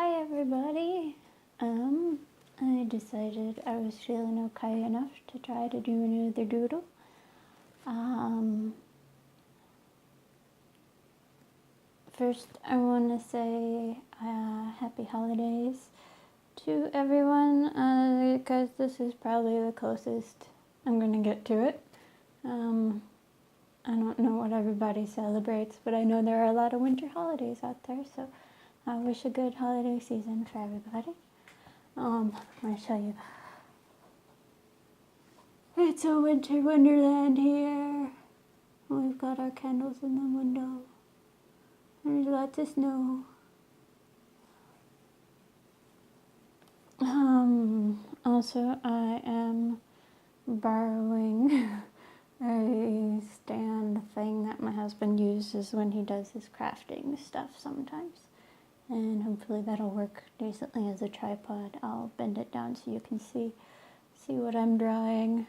Hi everybody. I decided I was feeling okay enough to try to do another doodle. First I want to say happy holidays to everyone because this is probably the closest I'm going to get to it. I don't know what everybody celebrates, but I know there are a lot of winter holidays out there, so I wish a good holiday season for everybody. I'm going to show you. It's a winter wonderland here. We've got our candles in the window. There's lots of snow. Also, I am borrowing a stand thing that my husband uses when he does his crafting stuff sometimes. And hopefully that'll work decently as a tripod. I'll bend it down so you can see what I'm drawing.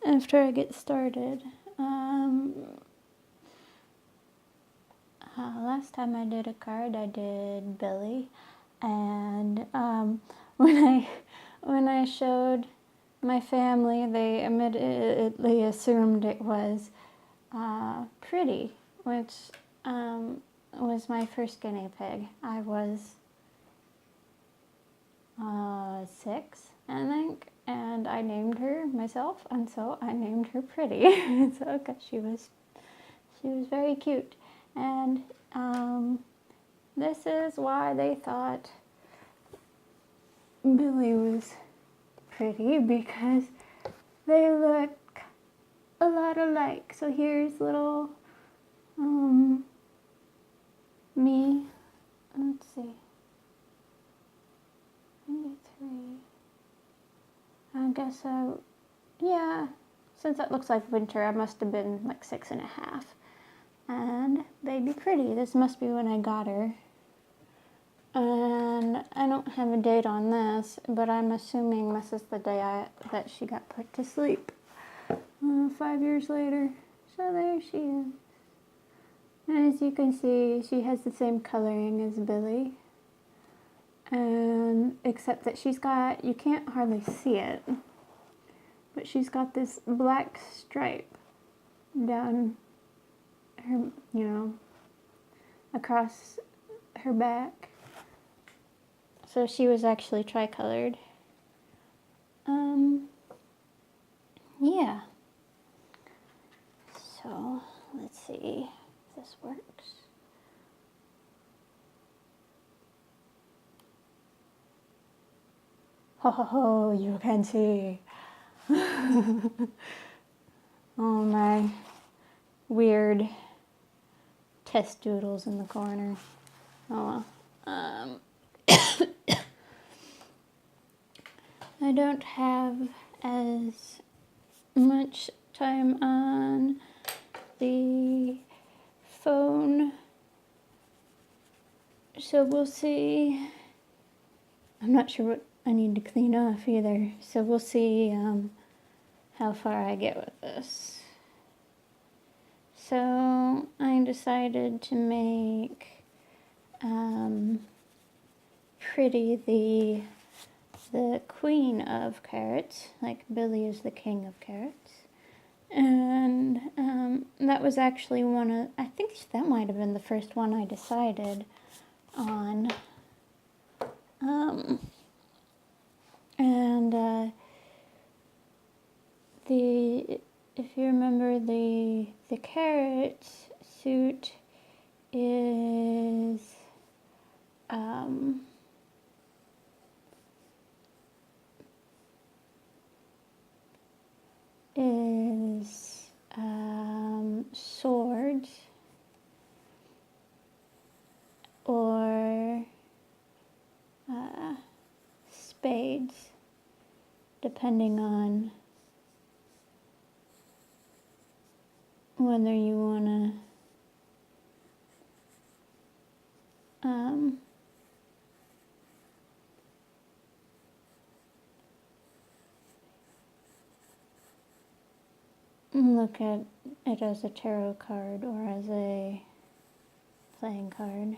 After I get started. Last time I did a card, I did Billy, and when I showed my family, they immediately assumed it was Pretty, which was my first guinea pig. I was 6, I think, and I named her myself, and so I named her Pretty. So, cause she was very cute, and this is why they thought Billy was pretty, because they look a lot alike. So here's little me. Let's see. 93. I guess yeah, since it looks like winter, I must have been like 6.5. And baby Pretty, this must be when I got her. And I don't have a date on this, but I'm assuming this is the day that she got put to sleep. 5 years later. So there she is. And as you can see, she has the same coloring as Billy. And except that she's got, you can't hardly see it, but she's got this black stripe down her, across her back. So she was actually tricolored. Yeah. So let's see if this works. Ho ho ho, you can see. Oh, my weird test doodles in the corner. Oh well. I don't have as much time on the phone, so we'll see. I'm not sure what I need to clean off either, so we'll see how far I get with this. So I decided to make Pretty the queen of carrots, like Billy is the king of carrots. And that was actually I think that might have been the first one I decided on. If you remember, the carrot suit is swords or spades, depending on whether you want to look at it as a tarot card or as a playing card.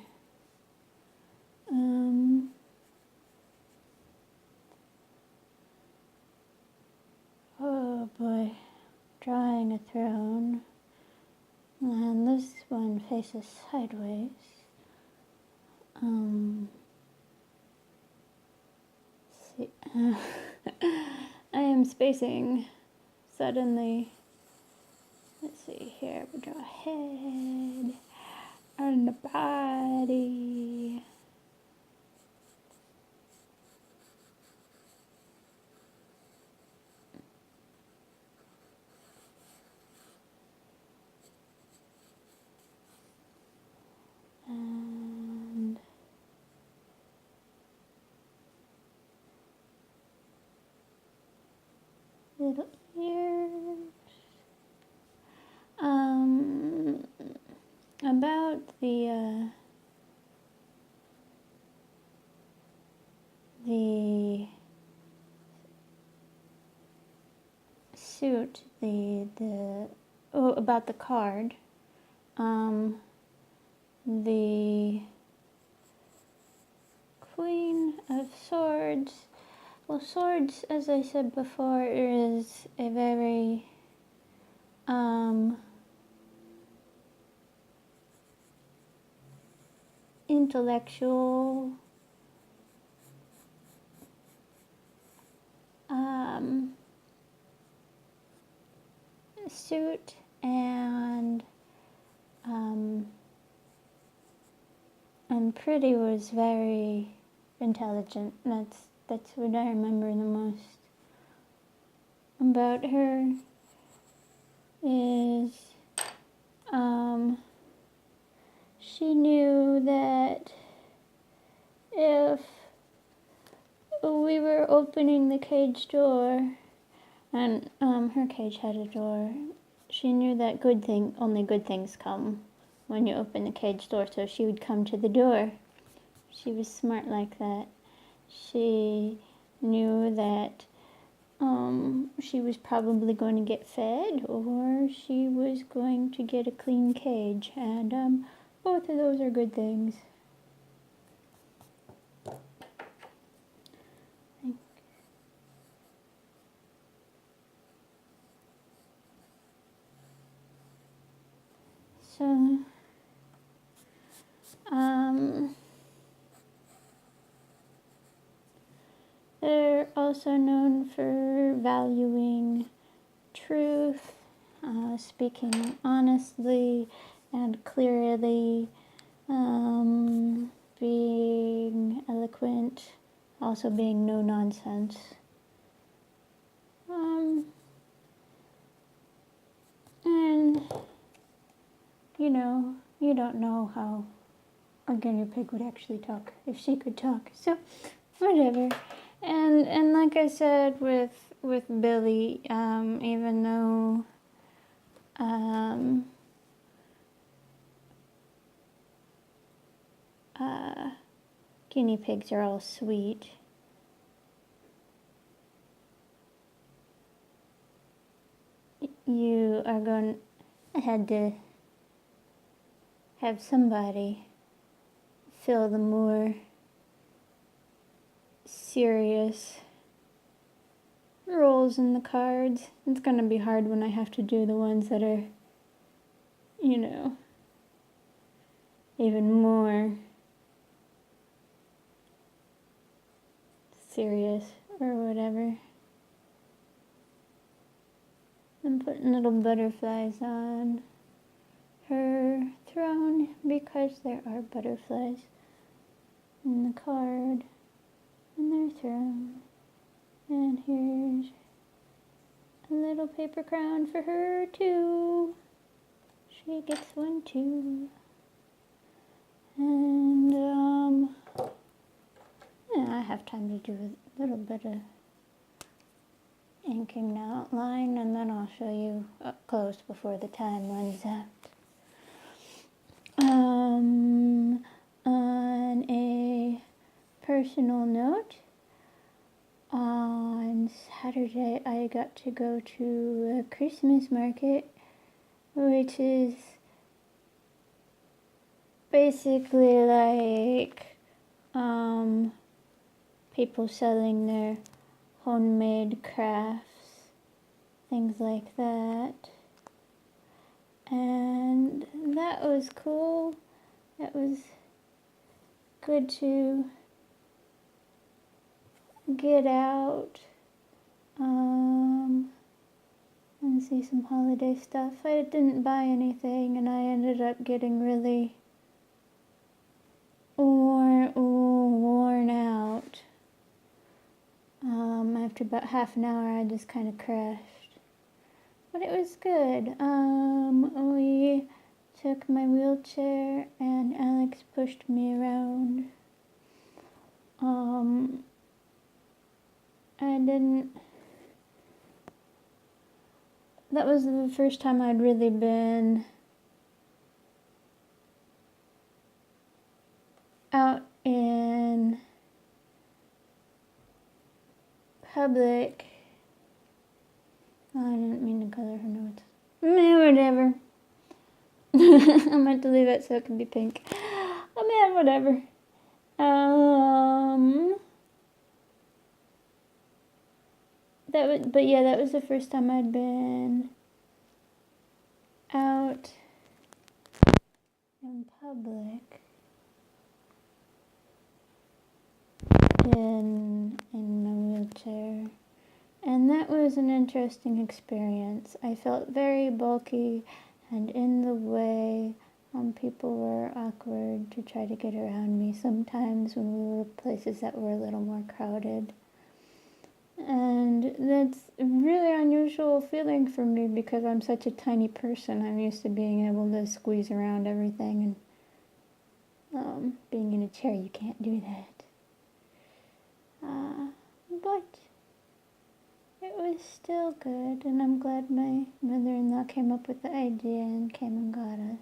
Oh boy, drawing a throne, and this one faces sideways. See, I am spacing suddenly. Let's see here, we draw a head and a body. And little ears. About the suit, about the card, the Queen of Swords. Well, swords, as I said before, is a very intellectual suit, and Pretty was very intelligent. That's what I remember the most about her, is she knew that if we were opening the cage door, and her cage had a door, she knew that only good things come when you open the cage door, so she would come to the door. She was smart like that. She knew that she was probably going to get fed, or she was going to get a clean cage, and both of those are good things. So, they're also known for valuing truth, speaking honestly and clearly, being eloquent, also being no nonsense. And you don't know how a guinea pig would actually talk, if she could talk. So, whatever. And like I said with Billy, even though guinea pigs are all sweet, I had to have somebody fill the more serious roles in the cards. It's going to be hard when I have to do the ones that are, even more serious or whatever. I'm putting little butterflies on her throne because there are butterflies in the card and their throne. And here's a little paper crown for her too. She gets one too. And I have time to do a little bit of inking the outline, and then I'll show you up close before the time runs out. On a personal note, on Saturday I got to go to a Christmas market, which is basically like people selling their homemade crafts, things like that. And that was cool. That was good to get out and see some holiday stuff. I didn't buy anything, and I ended up getting really worn out. After about half an hour, I just kind of crashed. But it was good. We took my wheelchair, and Alex pushed me around. That was the first time I'd really been out in public. Oh, I didn't mean to color her notes. Whatever. I meant to leave it so it could be pink. Oh man, whatever. That was the first time I'd been out in public in my wheelchair, and that was an interesting experience. I felt very bulky and in the way. People were awkward to try to get around me sometimes when we were places that were a little more crowded. And that's a really unusual feeling for me because I'm such a tiny person. I'm used to being able to squeeze around everything, and being in a chair, you can't do that. But it was still good, and I'm glad my mother-in-law came up with the idea and came and got us.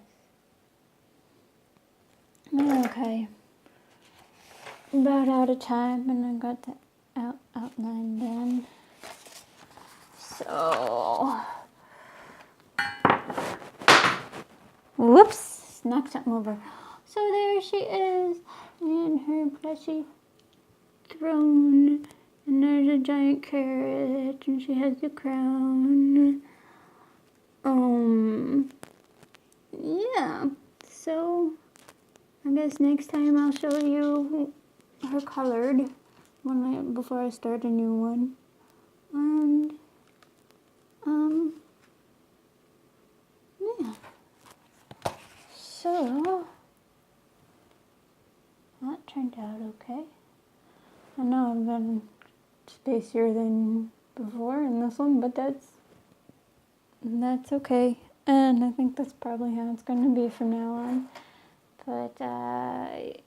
Okay. About out of time, and I got the outline done. So, whoops, knocked something over. So there she is in her plushy throne, and there's a giant carrot, and she has the crown. Yeah, so I guess next time I'll show you her colored before I start a new one. And yeah. So that turned out okay. I know I've been spacier than before in this one, but that's okay. And I think that's probably how it's going to be from now on. But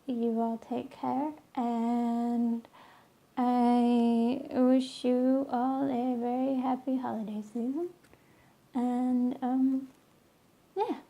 you all take care, and I wish you all a very happy holiday season. And yeah.